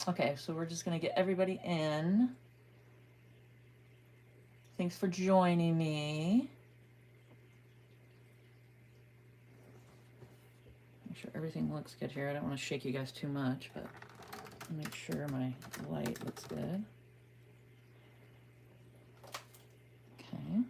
Okay, so we're just going to get everybody in. Thanks for joining me. Make sure everything looks good here. I don't want to shake you guys too much, but make sure my light looks good. Okay.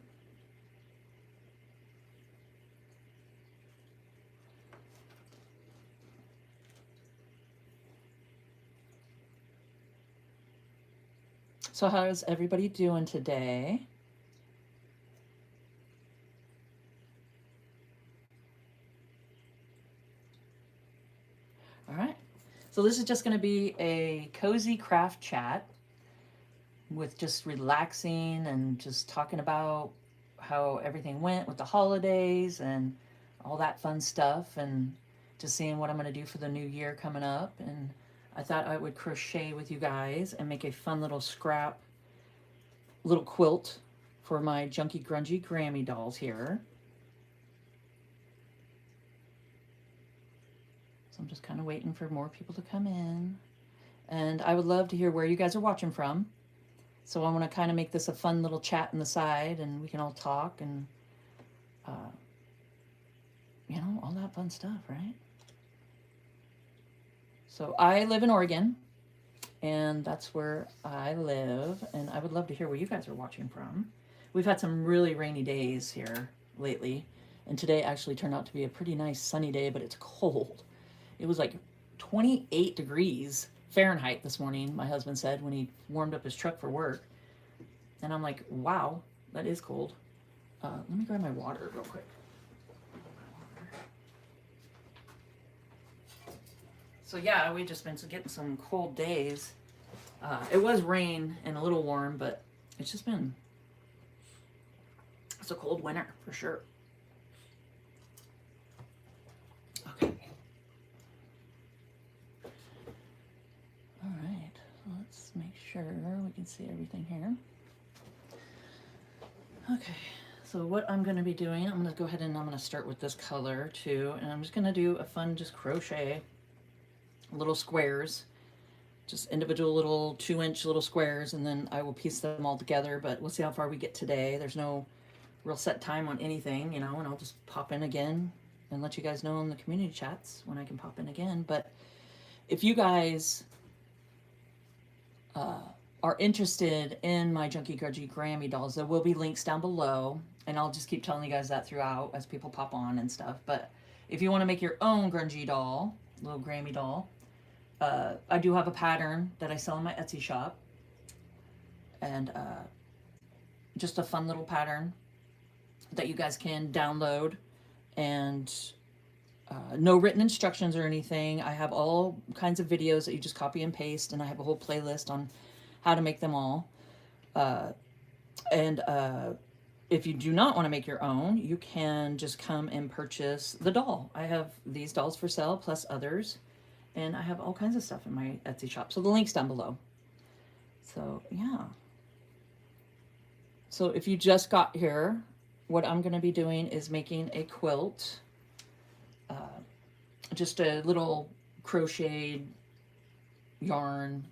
So how is everybody doing today? All right. So this is just going to be a cozy craft chat with just relaxing and just talking about how everything went with the holidays and all that fun stuff, and just seeing what I'm going to do for the new year coming up. And I thought I would crochet with you guys and make a fun little scrap little quilt for my Junky Grungy Grammy dolls here. So I'm just kind of waiting for more people to come in. And I would love to hear where you guys are watching from. So I want to kind of make this a fun little chat on the side, and we can all talk and, you know, all that fun stuff, right? So I live in Oregon, and that's where I live, and I would love to hear where you guys are watching from. We've had some really rainy days here lately, and today actually turned out to be a pretty nice sunny day, but it's cold. It was like 28 degrees Fahrenheit this morning, my husband said, when he warmed up his truck for work. And I'm like, wow, that is cold. Let me grab my water real quick. So yeah, we've just been getting some cold days. It was rain and a little warm, but it's just been, it's a cold winter for sure. Okay. All right, let's make sure we can see everything here. Okay, so what I'm going to be doing, I'm going to go ahead and I'm going to start with this color too, and I'm just going to do a fun just crochet little squares, just individual little 2-inch little squares, and then I will piece them all together, but we'll see how far we get today. There's no real set time on anything, you know, and I'll just pop in again and let you guys know in the community chats when I can pop in again. But if you guys are interested in my Junky Grudgy Grammy dolls, there will be links down below, and I'll just keep telling you guys that throughout as people pop on and stuff. But if you want to make your own grungy doll, little Grammy doll, I do have a pattern that I sell in my Etsy shop, and just a fun little pattern that you guys can download, and no written instructions or anything. I have all kinds of videos that you just copy and paste, and I have a whole playlist on how to make them all. And if you do not want to make your own, you can just come and purchase the doll. I have these dolls for sale plus others, and I have all kinds of stuff in my Etsy shop. So the link's down below. So yeah. So if you just got here, what I'm going to be doing is making a quilt. Just a little crocheted yarn,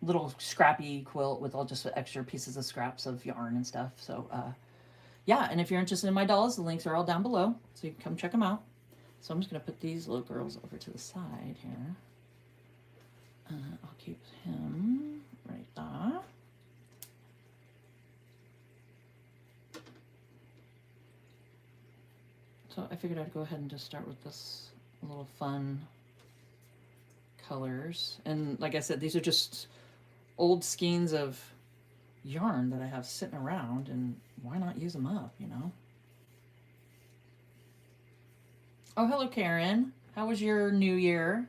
little scrappy quilt with all just extra pieces of scraps of yarn and stuff. So yeah, and if you're interested in my dolls, the links are all down below, so you can come check them out. So I'm just going to put these little girls over to the side here. I'll keep him right there. So I figured I'd go ahead and just start with this little fun colors. And like I said, these are just old skeins of yarn that I have sitting around, and why not use them up, you know? Oh, hello, Karen. How was your new year?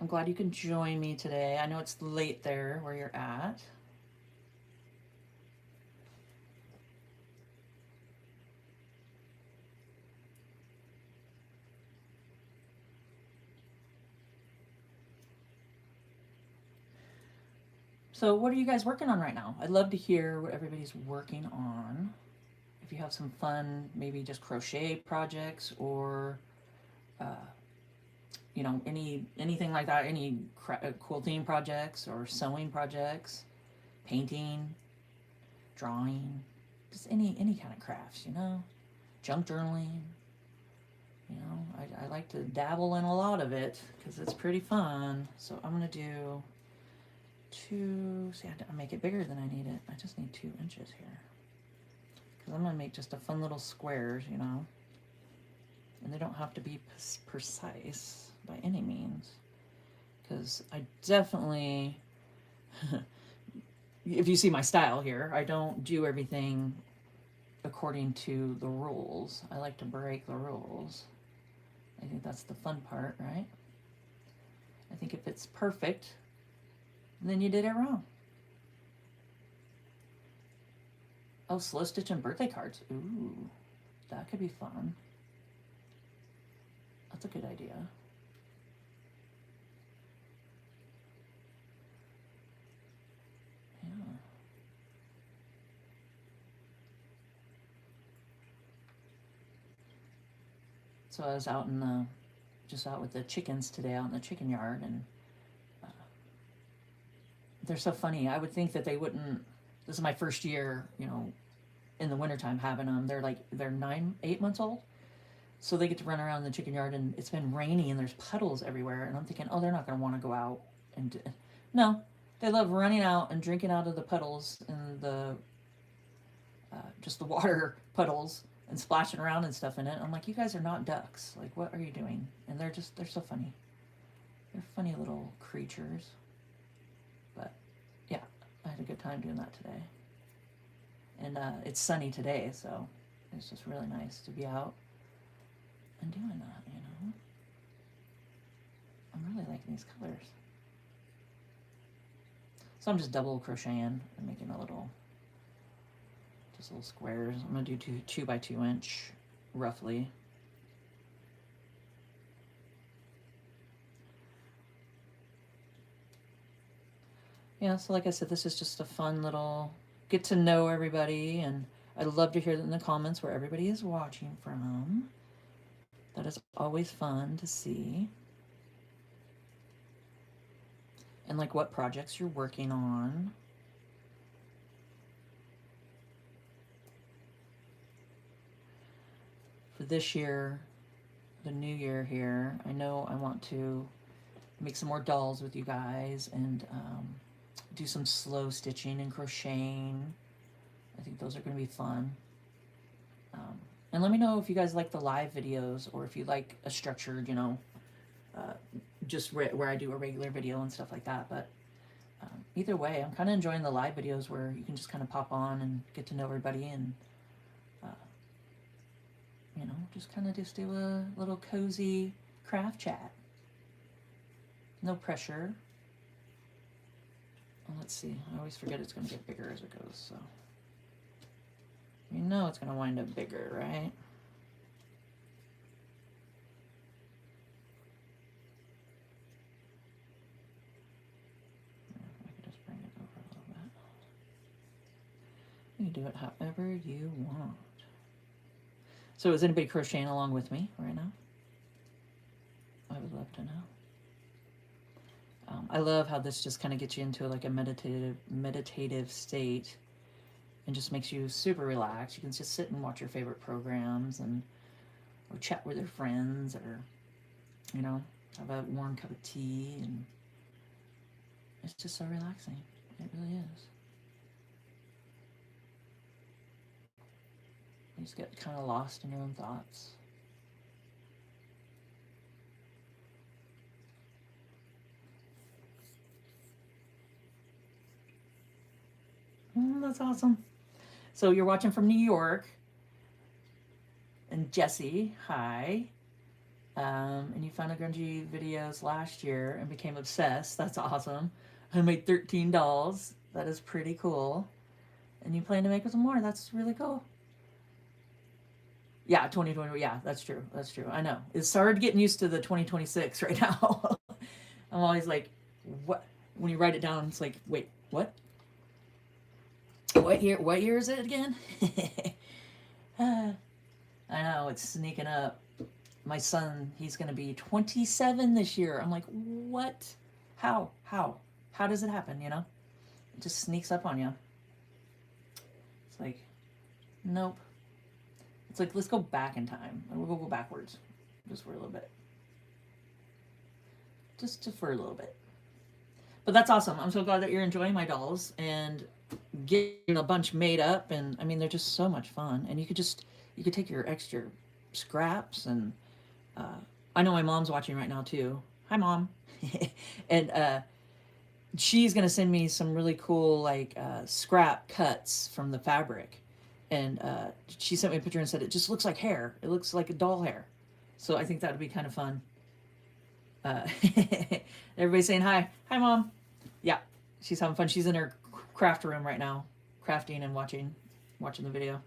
I'm glad you can join me today. I know it's late there where you're at. So what are you guys working on right now? I'd love to hear what everybody's working on. If you have some fun, maybe just crochet projects or you know, anything like that, any quilting projects or sewing projects, painting, drawing, just any kind of crafts, you know, junk journaling. You know, I like to dabble in a lot of it because it's pretty fun. So I'm going to do see, I make it bigger than I need it. I just need 2 inches here. Because I'm going to make just a fun little squares, you know. And they don't have to be precise by any means. Because I definitely, if you see my style here, I don't do everything according to the rules. I like to break the rules. I think that's the fun part, right? I think if it's perfect, then you did it wrong. Oh, slow stitch and birthday cards. Ooh, that could be fun. That's a good idea. Yeah. So I was out in the, just out with the chickens today, out in the chicken yard, and they're so funny. I would think that they wouldn't, this is my first year, you know, in the wintertime having them. They're 8 months old. So they get to run around in the chicken yard, and it's been rainy and there's puddles everywhere. And I'm thinking, oh, they're not going to want to go out. No, they love running out and drinking out of the puddles and the, just the water puddles and splashing around and stuff in it. I'm like, you guys are not ducks. Like, what are you doing? And they're so funny. They're funny little creatures. But yeah, I had a good time doing that today. And it's sunny today, so it's just really nice to be out and doing that, you know. I'm really liking these colors. So I'm just double crocheting and making just little squares. I'm gonna do 2 by 2 inch, roughly. Yeah, so like I said, this is just a fun little get to know everybody, and I'd love to hear in the comments where everybody is watching from. That is always fun to see. And like what projects you're working on. For this year, the new year here, I know I want to make some more dolls with you guys and do some slow stitching and crocheting. I think those are going to be fun. And let me know if you guys like the live videos or if you like a structured, you know, just where I do a regular video and stuff like that. But either way, I'm kind of enjoying the live videos where you can just kind of pop on and get to know everybody and, you know, just kind of just do a little cozy craft chat. No pressure. Well, let's see. I always forget it's going to get bigger as it goes, so. You know it's going to wind up bigger, right? I could just bring it over a little bit. You can do it however you want. So is anybody crocheting along with me right now? I would love to know. I love how this just kind of gets you into like a meditative state and just makes you super relaxed. You can just sit and watch your favorite programs and or chat with your friends or, you know, have a warm cup of tea, and it's just so relaxing. It really is. You just get kind of lost in your own thoughts. That's awesome. So you're watching from New York. And Jesse, hi. And you found the grungy videos last year and became obsessed. That's awesome. I made 13 dolls. That is pretty cool. And you plan to make some more. That's really cool. Yeah, 2020. Yeah, that's true. That's true. I know. It's hard getting used to the 2026 right now. I'm always like, what? When you write it down, it's like, wait, what? What year is it again? I know, it's sneaking up. my son, he's going to be 27 this year. I'm like, what? How does it happen, you know? It just sneaks up on you. It's like, nope. It's like, let's go back in time. We'll go backwards just for a little bit. Just for a little bit. But that's awesome. I'm so glad that you're enjoying my dolls and getting a bunch made up. And I mean, they're just so much fun. And you could take your extra scraps. And I know my mom's watching right now too. Hi, Mom. And she's going to send me some really cool, like, scrap cuts from the fabric. And she sent me a picture and said, it just looks like hair. It looks like a doll hair. So I think that would be kind of fun. Everybody's saying hi. Hi, Mom. Yeah, she's having fun. She's in her craft room right now, crafting and watching the video.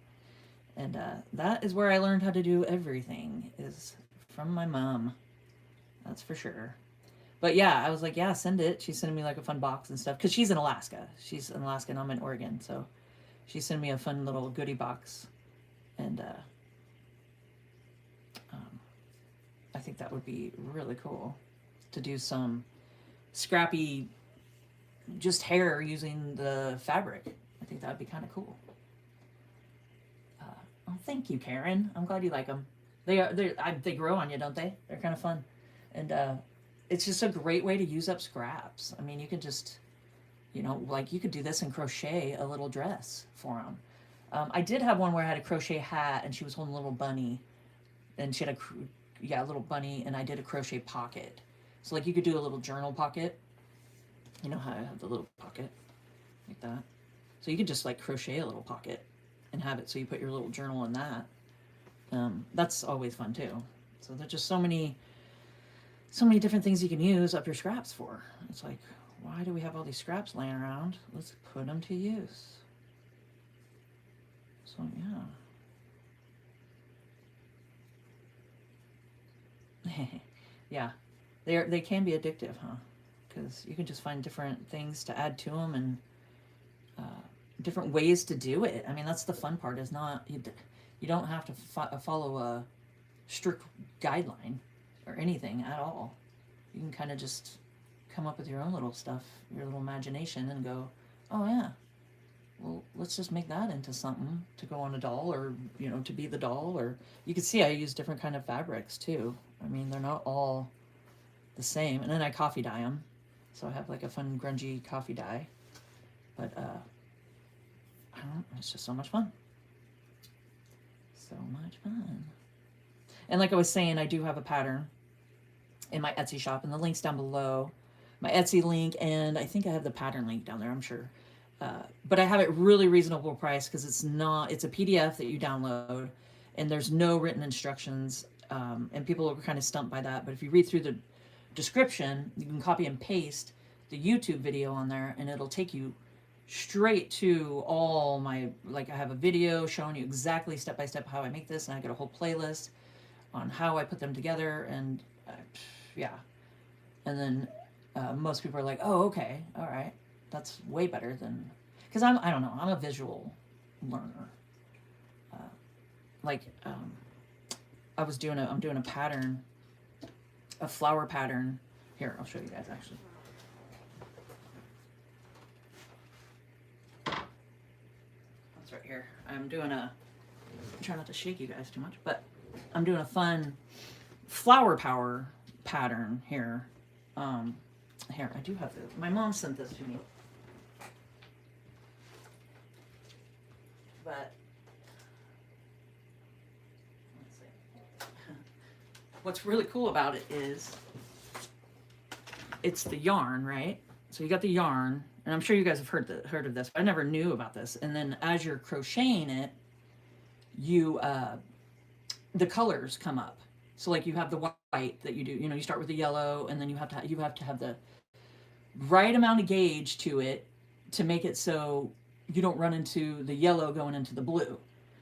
And that is where I learned how to do everything, is from my mom. That's for sure. But yeah, I was like, yeah, send it. She's sending me like a fun box and stuff. Because she's in Alaska. She's in Alaska and I'm in Oregon. So she sent me a fun little goodie box. And I think that would be really cool to do some scrappy, just hair using the fabric. I think that would be kind of cool. Oh, thank you, Karen. I'm glad you like them. They grow on you, don't they? They're kind of fun. And it's just a great way to use up scraps. I mean, you could just, you know, like you could do this and crochet a little dress for them. I did have one where I had a crochet hat and she was holding a little bunny, and she had a little bunny, and I did a crochet pocket. So like you could do a little journal pocket. You know how I have the little pocket like that. So you could just like crochet a little pocket and have it so you put your little journal in that. That's always fun too. So there's just so many different things you can use up your scraps for. It's like, why do we have all these scraps laying around? Let's put them to use. So yeah. Yeah, they can be addictive, huh? Because you can just find different things to add to them and different ways to do it. I mean, that's the fun part, is not, you don't have to follow a strict guideline or anything at all. You can kind of just come up with your own little stuff, your little imagination, and go, oh yeah, well, let's just make that into something to go on a doll, or, you know, to be the doll. Or you can see I use different kind of fabrics too. I mean, they're not all the same. And then I coffee dye them. So I have like a fun grungy coffee dye. But I don't know, it's just so much fun. So much fun. And like I was saying, I do have a pattern in my Etsy shop, and the link's down below. My Etsy link, and I think I have the pattern link down there, I'm sure. But I have it really reasonable price, because it's a PDF that you download, and there's no written instructions. And people are kind of stumped by that. But if you read through the description, you can copy and paste the YouTube video on there, and it'll take you straight to all my, like, I have a video showing you exactly step by step how I make this, and I got a whole playlist on how I put them together. And yeah. And then most people are like, oh, okay, all right. That's way better than, because I don't know, I'm a visual learner. I'm doing a pattern, a flower pattern. Here, I'll show you guys actually. That's right here. I'm try not to shake you guys too much, but I'm doing a fun flower power pattern here. Here, I do have this. My mom sent this to me. But let's see. What's really cool about it is it's the yarn, right? So you got the yarn, and I'm sure you guys have heard of this. But I never knew about this. And then as you're crocheting it, you the colors come up. So like you have the white that you do. You know, you start with the yellow, and then you have to have the right amount of gauge to it to make it so you don't run into the yellow going into the blue.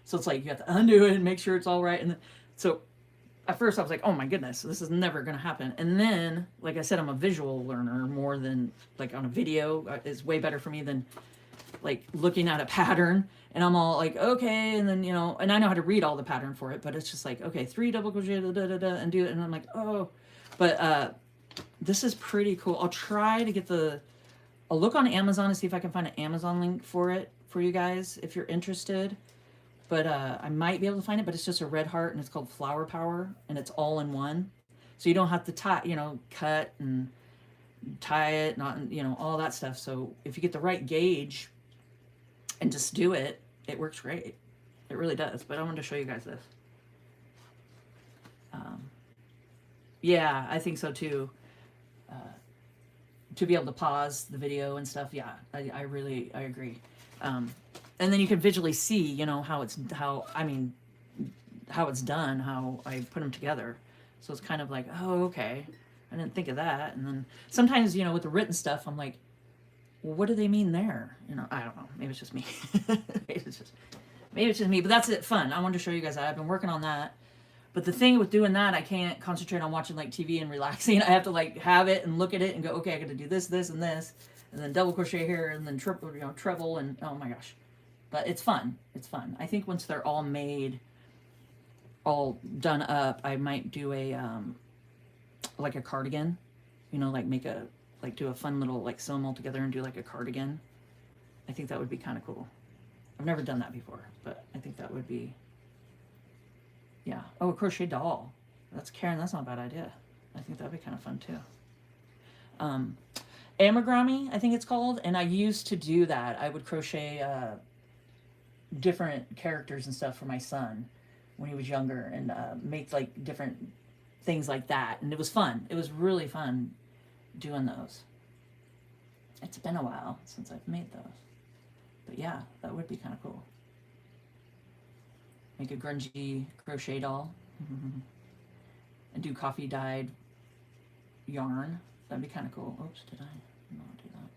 So it's like you have to undo it and make sure it's all right. And so at first I was like, oh my goodness, this is never going to happen. And then, like I said, I'm a visual learner more than, like, on a video is way better for me than like looking at a pattern and I'm all like, okay. And then, you know, and I know how to read all the pattern for it, but it's just like, okay, 3 double crochet, da, da, da, da, and do it. And I'm like, oh, but this is pretty cool. I'll try to get I'll look on Amazon and see if I can find an Amazon link for it for you guys if you're interested. But I might be able to find it, but it's just a red heart and it's called Flower Power and it's all in one. So you don't have to tie, you know, cut and tie it, not, you know, all that stuff. So if you get the right gauge and just do it, it works great. It really does. But I wanted to show you guys this. Yeah, I think so too. To be able to pause the video and stuff, yeah, I agree. And then you can visually see, you know, how it's done, how I put them together. So it's kind of like, oh, okay, I didn't think of that. And then sometimes, you know, with the written stuff, I'm like, well, what do they mean there? You know, I don't know. Maybe it's just me. maybe it's just me. But that's it. Fun. I wanted to show you guys that. I've been working on that. But the thing with doing that, I can't concentrate on watching like TV and relaxing. I have to like have it and look at it and go, okay, I got to do this, this, and this, and then double crochet here, and then triple, you know, treble, and oh my gosh. But it's fun. It's fun. I think once they're all made, all done up, I might do a like a cardigan, you know, like do a fun little like sew them all together and do like a cardigan. I think that would be kind of cool. I've never done that before, but I think that would be. Yeah. Oh, a crochet doll. That's Karen. That's not a bad idea. I think that'd be kind of fun too. Amigurumi, I think it's called. And I used to do that. I would crochet different characters and stuff for my son when he was younger and make like different things like that. And it was fun. It was really fun doing those. It's been a while since I've made those. But yeah, that would be kind of cool. Make a grungy crochet doll and do coffee dyed yarn. That'd be kind of cool. Oops, did I not do that?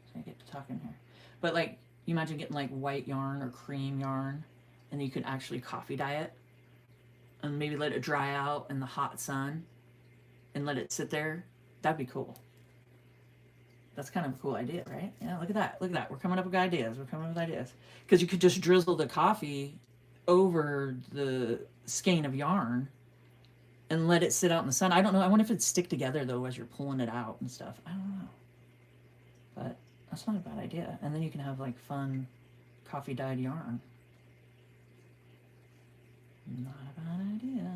So I get to talking here. But like, you imagine getting like white yarn or cream yarn and you could actually coffee dye it and maybe let it dry out in the hot sun and let it sit there. That'd be cool. That's kind of a cool idea, right? Yeah, look at that. Look at that. We're coming up with ideas. Because you could just drizzle the coffee over the skein of yarn and let it sit out in the sun. I don't know. I wonder if it'd stick together though as you're pulling it out and stuff. I don't know. But that's not a bad idea. And then you can have like fun coffee dyed yarn. Not a bad idea.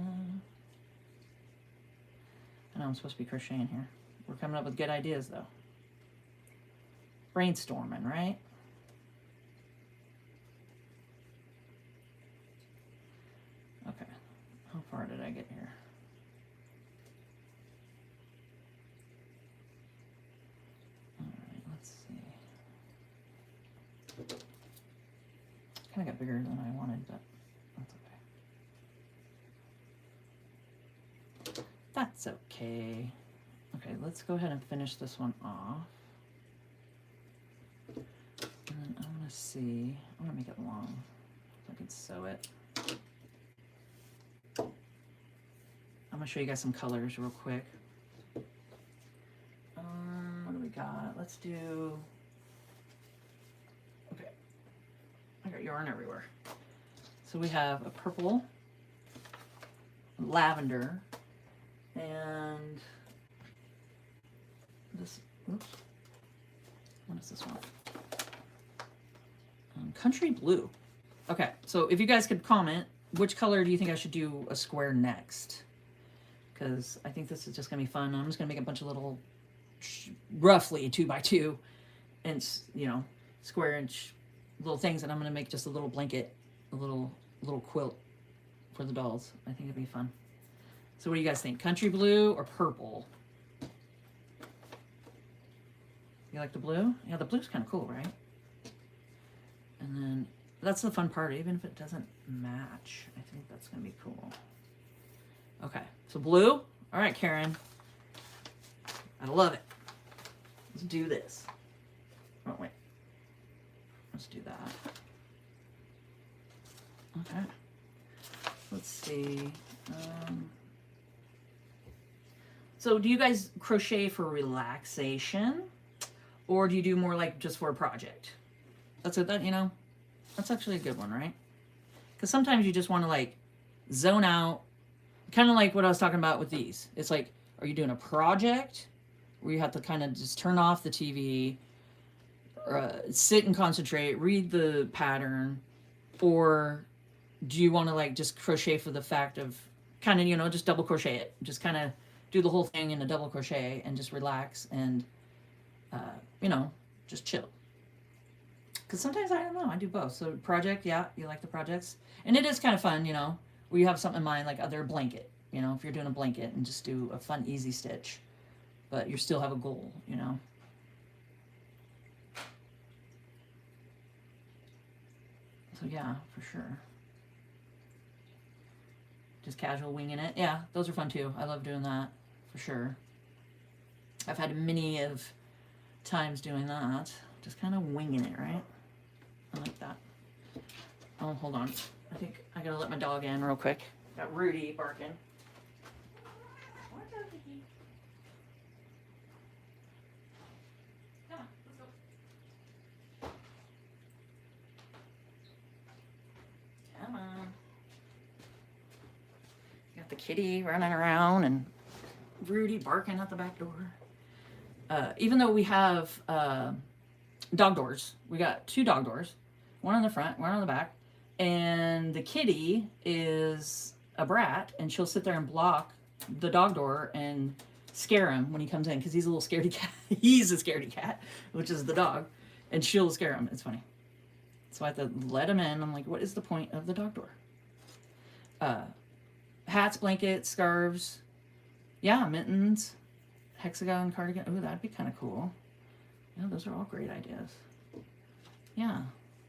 I know I'm supposed to be crocheting here. We're coming up with good ideas though. Brainstorming, right? Okay, how far did I get here? All right, let's see. Kind of got bigger than I wanted, but that's okay. That's okay. Okay, let's go ahead and finish this one off. And then I want to see, I want to make it long so I can sew it. I'm going to show you guys some colors real quick. What do we got? Let's do, okay, I got yarn everywhere. So we have a purple, lavender, and this, oops, what is this one? Country blue. Okay, so if you guys could comment, which color do you think I should do a square next? Because I think this is just going to be fun. I'm just going to make a bunch of little, roughly 2x2 inch, you know, square inch little things, and I'm going to make just a little blanket, a little quilt for the dolls. I think it'd be fun. So what do you guys think? Country blue or purple? You like the blue? Yeah, the blue's kind of cool, right? And then that's the fun part. Even if it doesn't match, I think that's going to be cool. Okay, so blue. All right, Karen. I love it. Let's do this. Oh, wait. Let's do that. Okay. Let's see. So do you guys crochet for relaxation? Or do you do more like just for a project? That's it. That, you know, that's actually a good one, right? Because sometimes you just want to like zone out, kind of like what I was talking about with these. It's like, are you doing a project where you have to kind of just turn off the TV, sit and concentrate, read the pattern, or do you want to like just crochet for the fact of kind of, you know, just double crochet it, just kind of do the whole thing in a double crochet and just relax and, you know, just chill. Because sometimes I don't know, I do both. So project, yeah, you like the projects, and it is kind of fun, you know, where you have something in mind, like other blanket, you know, if you're doing a blanket and just do a fun easy stitch, but you still have a goal, you know. So yeah, for sure. Just casual winging it. Yeah, those are fun too. I love doing that for sure. I've had many of times doing that. Just kind of winging it, right? I like that. Oh, hold on. I think I gotta let my dog in real quick. Got Rudy barking. Come on, let's go. Come on. Got the kitty running around and Rudy barking at the back door. Even though we have dog doors, we got 2 dog doors, one on the front, one on the back, and the kitty is a brat, and she'll sit there and block the dog door and scare him when he comes in, because he's a little scaredy cat. He's a scaredy cat, which is the dog, and she'll scare him. It's funny. So I have to let him in. I'm like, what is the point of the dog door? Hats, blankets, scarves, yeah, mittens, hexagon cardigan. Oh, that'd be kind of cool. Yeah, those are all great ideas. Yeah,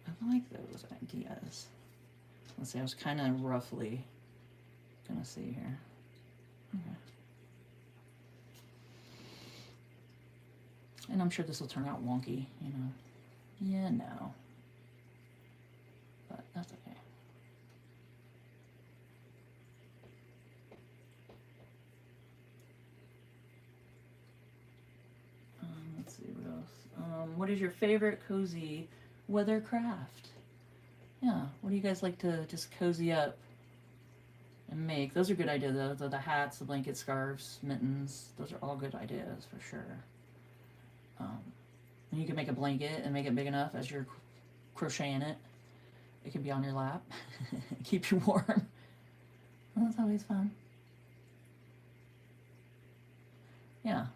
I like those ideas. Let's see, I was kind of roughly gonna see here. Okay. And I'm sure this will turn out wonky, you know. Yeah, no. But that's okay. Let's see what else. What is your favorite cozy weather craft? Yeah, what do you guys like to just cozy up and make? Those are good ideas, though. The hats, the blankets, scarves, mittens. Those are all good ideas for sure. And you can make a blanket and make it big enough as you're crocheting it. It can be on your lap, keep you warm. Well, that's always fun. Yeah,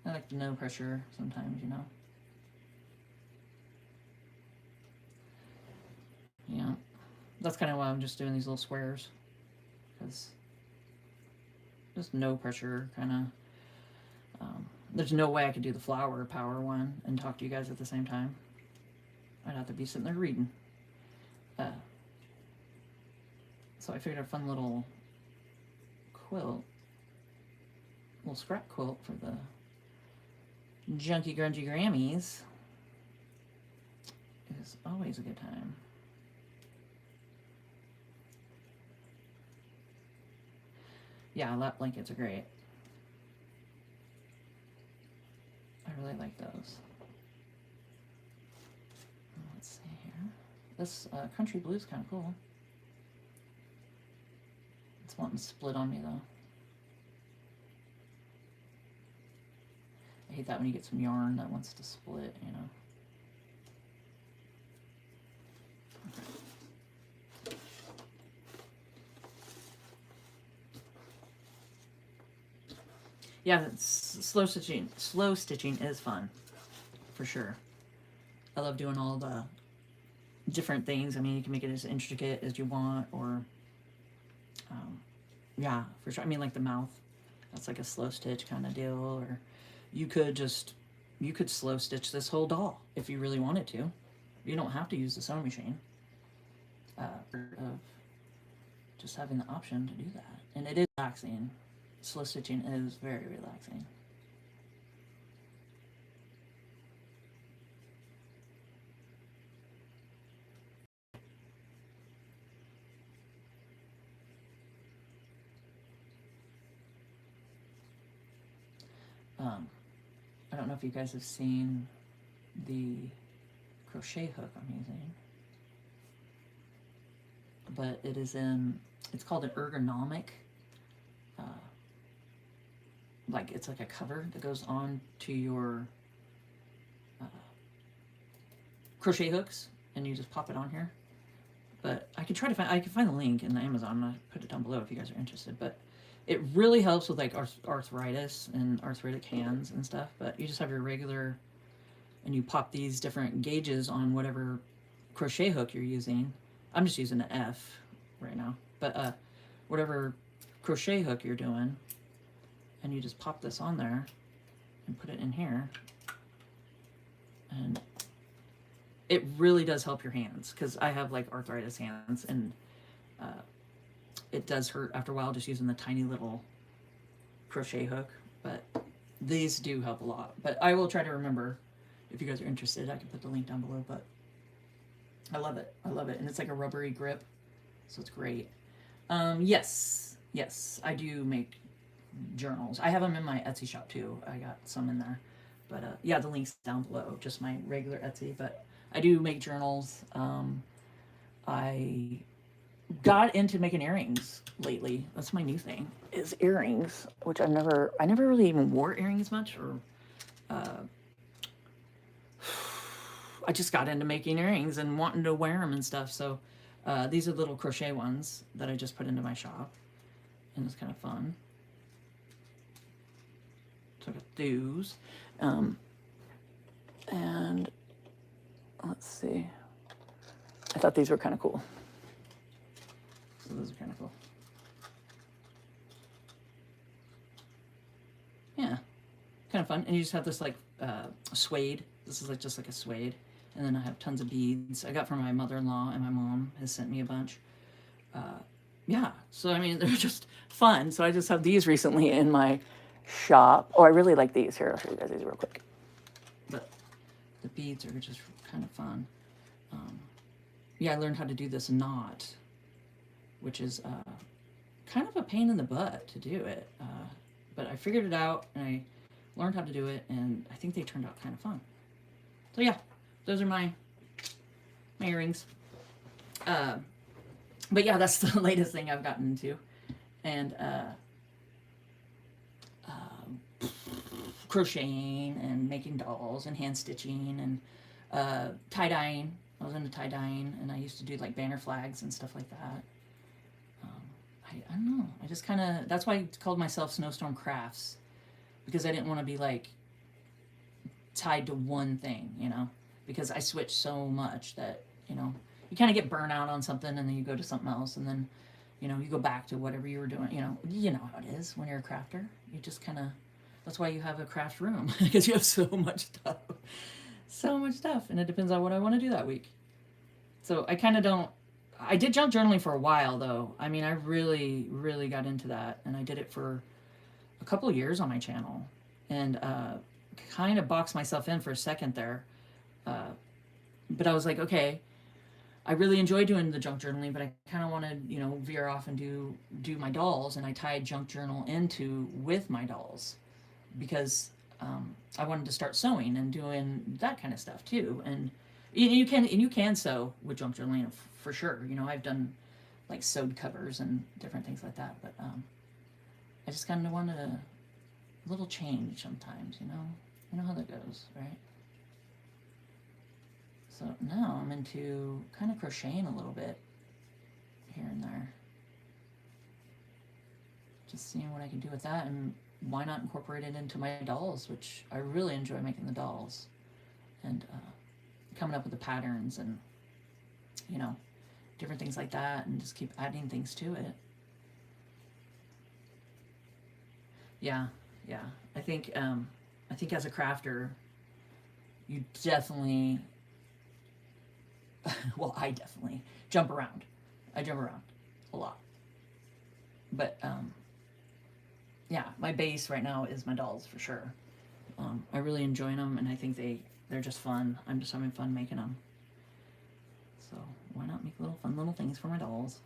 I like the no pressure sometimes, you know. Yeah, that's kind of why I'm just doing these little squares, because just no pressure kind of. There's no way I could do the flower power one and talk to you guys at the same time. I'd have to be sitting there reading. So I figured a fun little quilt, little scrap quilt for the Junky Grungy Grammys is always a good time. Yeah, lap blankets are great. I really like those. Let's see here. This country blue is kind of cool. It's wanting to split on me though. I hate that when you get some yarn that wants to split, you know. Yeah, slow stitching. Slow stitching is fun, for sure. I love doing all the different things. I mean, you can make it as intricate as you want, or yeah, for sure. I mean, like the mouth, that's like a slow stitch kind of deal. Or you could slow stitch this whole doll if you really wanted to. You don't have to use the sewing machine. Just having the option to do that, and it is relaxing. Slow stitching is very relaxing. I don't know if you guys have seen the crochet hook I'm using. But it is in, it's called an ergonomic, like it's like a cover that goes on to your crochet hooks, and you just pop it on here. But I can try to find, I can find the link in the Amazon, and I put it down below if you guys are interested. But it really helps with like arthritis and arthritic hands and stuff. But you just have your regular, and you pop these different gauges on whatever crochet hook you're using. I'm just using an F right now, but whatever crochet hook you're doing, and you just pop this on there and put it in here, and it really does help your hands, because I have like arthritis hands, and it does hurt after a while just using the tiny little crochet hook. But these do help a lot. But I will try to remember, if you guys are interested, I can put the link down below. But I love it. I love it. And it's like a rubbery grip, so it's great. Yes, I do make journals. I have them in my Etsy shop too. I got some in there. But yeah, the link's down below, just my regular Etsy. But I do make journals. I got into making earrings lately. That's my new thing, is earrings, which I never really even wore earrings much, or I just got into making earrings and wanting to wear them and stuff. So these are little crochet ones that I just put into my shop, and it's kind of fun. So I got those. And let's see. I thought these were kind of cool. So those are kind of cool. Yeah, kind of fun. And you just have this like suede. This is like just like a suede. And then I have tons of beads I got from my mother-in-law, and my mom has sent me a bunch. Yeah, so I mean, they're just fun. So I just have these recently in my shop. Oh, I really like these. Here, I'll show you guys these real quick. But the beads are just kind of fun. Yeah, I learned how to do this knot, which is kind of a pain in the butt to do it. But I figured it out, and I learned how to do it, and I think they turned out kind of fun. So yeah, those are my earrings. But yeah, that's the latest thing I've gotten into. And crocheting and making dolls and hand stitching and tie-dyeing. I was into tie-dyeing, and I used to do like banner flags and stuff like that. I don't know. I just kind of, that's why I called myself Snowstorm Crafts, because I didn't want to be like tied to one thing, you know, because I switched so much that, you know, you kind of get burnt out on something, and then you go to something else, and then, you know, you go back to whatever you were doing. You know how it is when you're a crafter. You just kind of, that's why you have a craft room, because you have so much stuff, and it depends on what I want to do that week. So I kind of don't, I did junk journaling for a while though. I mean, I really got into that, and I did it for a couple of years on my channel, and kind of boxed myself in for a second there. But I was like, okay, I really enjoy doing the junk journaling, but I kind of wanted, you know, veer off and do my dolls, and I tied junk journal with my dolls, because I wanted to start sewing and doing that kind of stuff too. And you can sew with junk journaling for sure. You know, I've done like sewed covers and different things like that, but I just kind of wanted a little change sometimes, you know how that goes, right? So now I'm into kind of crocheting a little bit here and there. Just seeing what I can do with that, and why not incorporate it into my dolls, which I really enjoy making the dolls, and coming up with the patterns and, you know, different things like that, and just keep adding things to it. Yeah. I think as a crafter, you definitely, well, I definitely jump around. I jump around a lot. But yeah, my base right now is my dolls for sure. I really enjoy them, and I think they're just fun. I'm just having fun making them. So why not make fun little things for my dolls?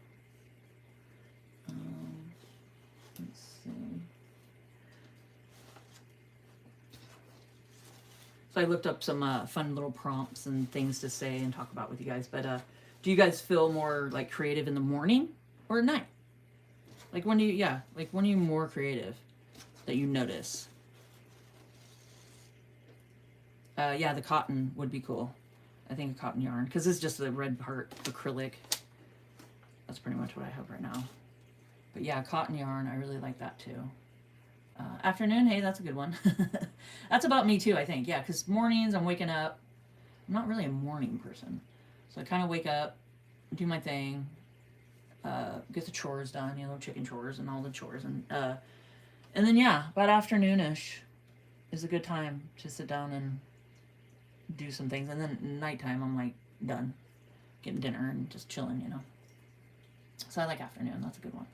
Let's see. So I looked up some fun little prompts and things to say and talk about with you guys. But do you guys feel more like creative in the morning or at night? Like when do you, yeah, like when are you more creative that you notice? Yeah, the cotton would be cool. I think a cotton yarn, because it's just the red part acrylic. That's pretty much what I have right now. But yeah, cotton yarn, I really like that too. Afternoon, hey, that's a good one. That's about me too, I think. Yeah, because mornings I'm waking up. I'm not really a morning person. So I kind of wake up, do my thing, get the chores done, you know, chicken chores and all the chores. And then, yeah, about afternoonish is a good time to sit down and do some things. And then nighttime, I'm like done getting dinner and just chilling, you know. So I like afternoon. That's a good one.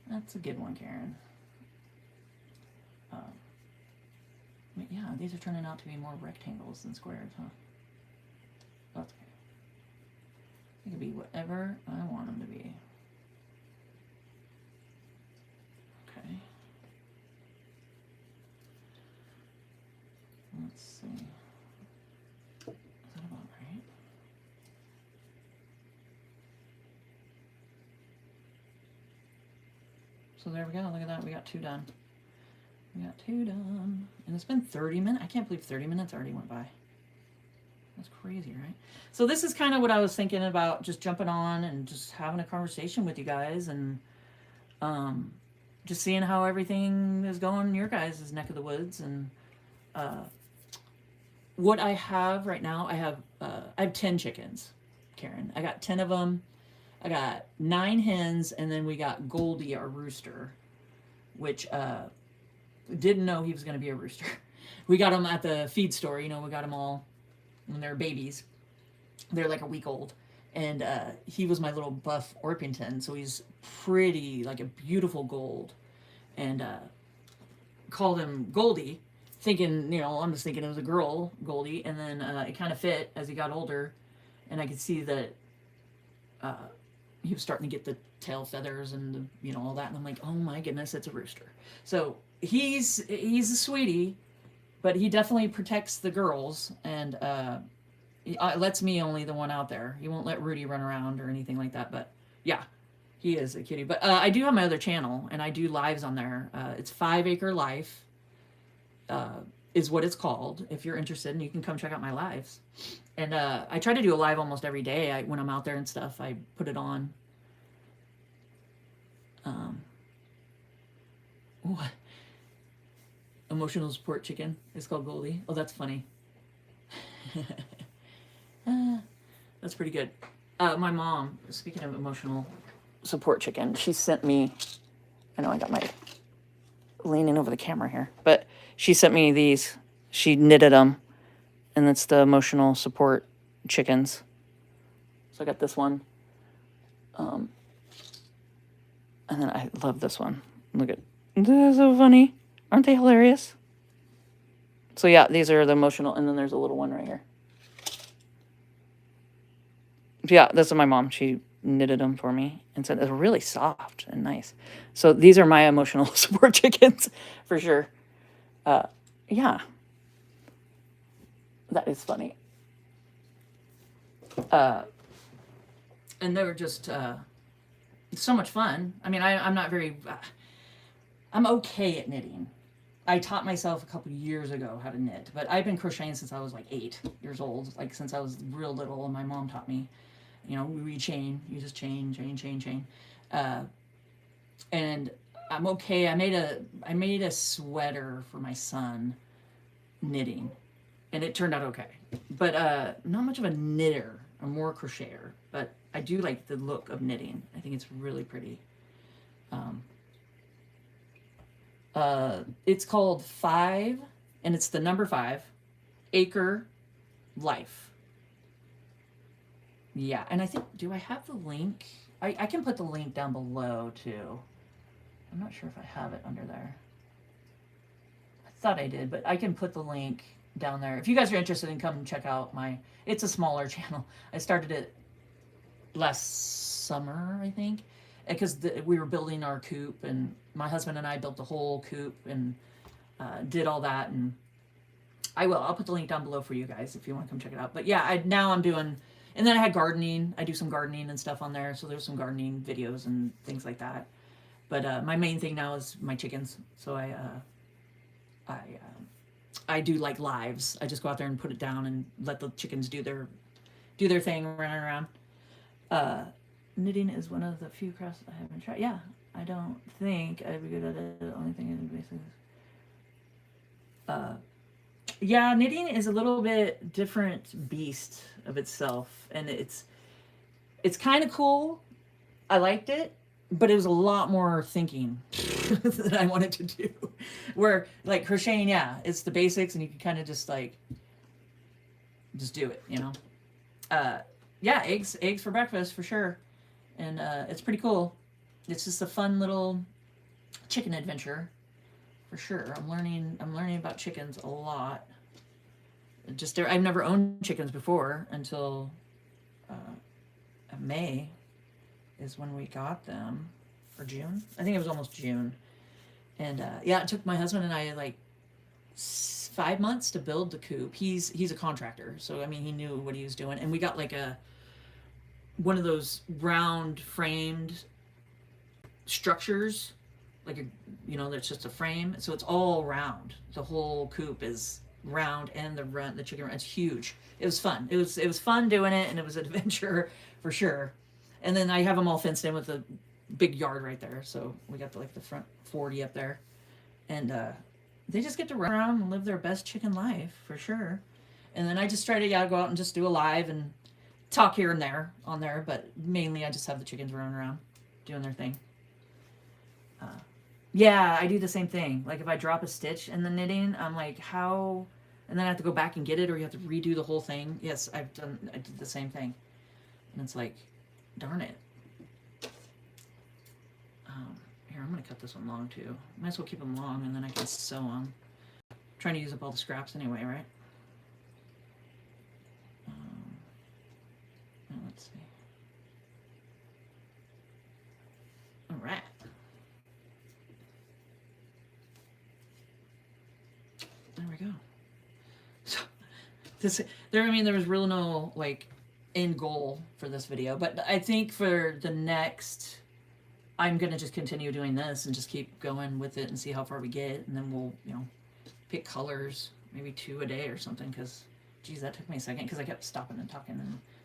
That's a good one, Karen. But yeah, these are turning out to be more rectangles than squares, huh? That's okay. They can be whatever I want them to be. Okay. Let's see. Is that about right? So there we go. Look at that. We got 2 done. We got 2 done. And it's been 30 minutes. I can't believe 30 minutes already went by. That's crazy, right? So this is kind of what I was thinking about, just jumping on and just having a conversation with you guys and just seeing how everything is going in your guys' neck of the woods. And what I have right now, I have 10 chickens, Karen. I got 10 of them. I got 9 hens, and then we got Goldie, our rooster, which didn't know he was going to be a rooster. We got him at the feed store. You know, we got them all when they're babies. They're like a week old. And he was my little buff Orpington, so he's pretty, like a beautiful gold. And called him Goldie, thinking, you know, I'm just thinking it was a girl, Goldie. And then it kind of fit as he got older. And I could see that he was starting to get the tail feathers and the, you know, all that. And I'm like, oh my goodness, it's a rooster. So he's a sweetie, but he definitely protects the girls and lets me only the one out there. He won't let Rudy run around or anything like that. But yeah, he is a cutie. But I do have my other channel and I do lives on there. It's 5 Acre Life is what it's called. If you're interested, and you can come check out my lives. And I try to do a live almost every day. When I'm out there and stuff, I put it on. What? Emotional support chicken. It's called Goldie. Oh, that's funny. That's pretty good. My mom, speaking of emotional support chicken, she sent me, I know I got my leaning over the camera here, but she sent me these. She knitted them, and it's the emotional support chickens. So I got this one. And then I love this one. Look at, they're so funny. Aren't they hilarious? So yeah, these are the emotional, and then there's a little one right here. Yeah, this is my mom. She knitted them for me and said they're really soft and nice. So these are my emotional support chickens for sure. Yeah, that is funny. And they were just so much fun. I mean, I'm not very, I'm okay at knitting. I taught myself a couple years ago how to knit, but I've been crocheting since I was like 8 years old, like since I was real little, and my mom taught me, you know, we chain, you just chain. And I'm okay. I made a sweater for my son knitting, and it turned out okay. But not much of a knitter. I'm more a crocheter, but I do like the look of knitting. I think it's really pretty. It's called 5, and it's the number 5, Acre Life. Yeah, and I think, do I have the link? I can put the link down below, too. I'm not sure if I have it under there. I thought I did, but I can put the link down there. If you guys are interested in come and check out it's a smaller channel. I started it last summer, I think, because we were building our coop, and my husband and I built the whole coop and did all that, and I will. I'll put the link down below for you guys if you want to come check it out. But yeah, now I'm doing, and then I had gardening. I do some gardening and stuff on there. So there's some gardening videos and things like that. But my main thing now is my chickens. So I do like lives. I just go out there and put it down and let the chickens do their thing running around. Knitting is one of the few crafts I haven't tried. Yeah, I don't think I'd be good at it. The only thing is basically, yeah, knitting is a little bit different beast of itself, and it's kind of cool. I liked it, but it was a lot more thinking that I wanted to do. Where like crocheting, yeah, it's the basics, and you can kind of just like just do it, you know. Yeah, eggs for breakfast for sure, and it's pretty cool. It's just a fun little chicken adventure for sure. I'm learning about chickens a lot. Just I've never owned chickens before until May is when we got them, or June. I think it was almost June. And yeah, it took my husband and I like 5 months to build the coop. He's a contractor, so I mean he knew what he was doing. And we got like one of those round framed structures, like that's just a frame. So it's all round. The whole coop is round, and the chicken run. It's huge. It was fun. It was fun doing it, and it was an adventure for sure. And then I have them all fenced in with a big yard right there. So we got the front 40 up there, and they just get to run around and live their best chicken life for sure. And then I just try to go out and just do a live and talk here and there on there, but mainly I just have the chickens running around doing their thing. Yeah, I do the same thing. Like if I drop a stitch in the knitting, I'm like, how? And then I have to go back and get it, or you have to redo the whole thing. Yes, I did the same thing. And it's like, darn it. Here, I'm going to cut this one long too. Might as well keep them long, and then I can sew them. I'm trying to use up all the scraps anyway, right? Let's see. All right. There we go. So there was really no like end goal for this video, but I think for the next, I'm gonna just continue doing this and just keep going with it and see how far we get, and then we'll pick colors, maybe 2 a day or something. Because geez, that took me a second because I kept stopping and talking.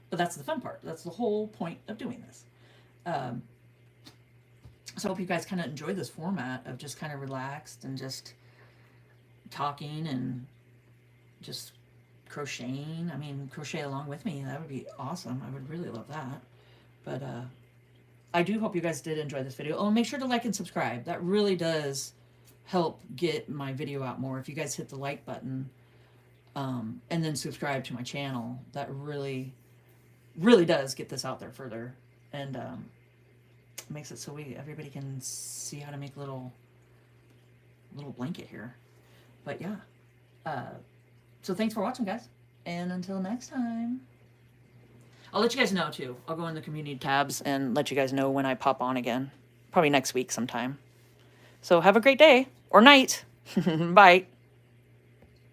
But that's the fun part. That's the whole point of doing this. So I hope you guys kind of enjoy this format of just kind of relaxed and just talking and just crocheting. I mean, crochet along with me. That would be awesome. I would really love that. But I do hope you guys did enjoy this video. Oh, and make sure to like and subscribe. That really does help get my video out more. If you guys hit the like button and then subscribe to my channel, that really does get this out there further, and makes it so everybody can see how to make a little blanket here. But yeah, so thanks for watching, guys, and until next time. I'll let you guys know too. I'll go in the community tabs and let you guys know when I pop on again, probably next week sometime. So have a great day or night. Bye.